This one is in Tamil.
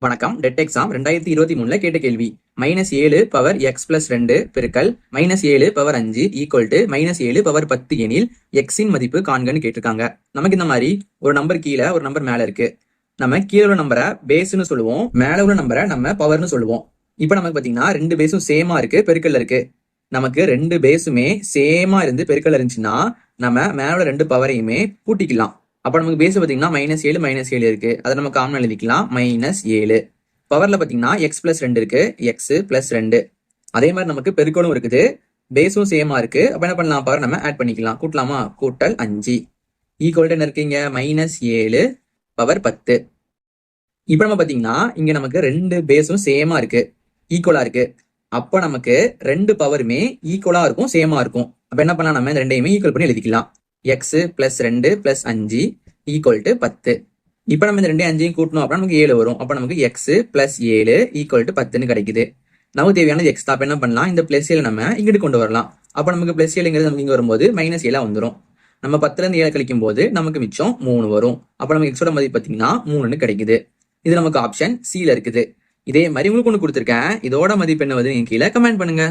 வணக்கம். டெட் எக்ஸாம் 2023 கேட்ட கேள்வி. -7 பவர் x பிளஸ் 2 பெருக்கல் -7 பவர் 5 ஈக்குவல் டு -7 பவர் 10 எனில் எக்ஸின் மதிப்பு காண்கன்னு கேட்டிருக்காங்க. நமக்கு இந்த மாதிரி ஒரு நம்பர் கீழே ஒரு நம்பர் மேல இருக்கு. நம்ம கீழே உள்ள நம்பரை பேஸ்ன்னு சொல்லுவோம், மேல உள்ள நம்பரை நம்ம பவர்னு சொல்லுவோம். இப்போ நமக்கு பாத்தீங்கன்னா ரெண்டு பேஸும் சேமா இருக்கு, பெருக்கல்ல இருக்கு. நமக்கு ரெண்டு பேஸுமே சேமா இருந்து பெருக்கல்ல இருந்துச்சுன்னா நம்ம மேல ரெண்டு பவரையுமே கூட்டிக்கலாம். அப்ப நமக்கு பேஸ் பாத்தீங்கன்னா -7 -7 இருக்கு. அதை நம்ம காமன் எழுதிக்கலாம் -7. பவர்ல பாத்தீங்கன்னா x பிளஸ் 2 இருக்கு, x பிளஸ் 2. அதே மாதிரி நமக்கு பெருக்கலும் இருக்குது, பேஸும் சேமா இருக்கு. அப்ப என்ன பண்ணலாம், பவர் நம்ம ஆட் பண்ணிக்கலாம். கூட்டலாமா, கூட்டல் 5 ஈக்குவல் என்ன இருக்கீங்க, -7 பவர் 10. இப்ப நம்ம பாத்தீங்கன்னா இங்க நமக்கு ரெண்டு பேஸும் சேமா இருக்கு, ஈக்குவலா இருக்கு. அப்ப நமக்கு ரெண்டு பவருமே ஈக்குவலா இருக்கும், சேமா இருக்கும். அப்ப என்ன பண்ணலாம், நம்ம ரெண்டையுமே ஈக்குவல் பண்ணி எழுதிக்கலாம். x plus 2 plus 5 equal to 10. இப்ப நம்ம இந்த 2 5 கூட்டணும் அப்படின்னா நமக்கு 7 வரும். அப்ப நமக்கு x பிளஸ் 7 ஈக்குவல் டு 10 கிடைக்குது. நமக்கு தேவையானது x தான். அப்ப என்ன பண்ணலாம், இந்த பிளஸ் 7 நம்ம இங்கிட்டு கொண்டு வரலாம். அப்ப நமக்கு பிளஸ் 7ங்கிறது நமக்கு இங்க வரும்போது -7 வந்துடும். நம்ம 10ல இருந்து 7 கழிக்கும் போது நமக்கு மிச்சம் 3 வரும். அப்ப நமக்கு x ஓட மதிப்பு பாத்தீங்கன்னா 3 கிடைக்குது. இது நமக்கு ஆப்ஷன் C ல இருக்குது. இதே மாதிரி உங்களுக்கு ஒன்று கொடுத்துருக்கேன். இதோட மதிப்பு என்ன வந்து நீங்க கீழே கமெண்ட் பண்ணுங்க.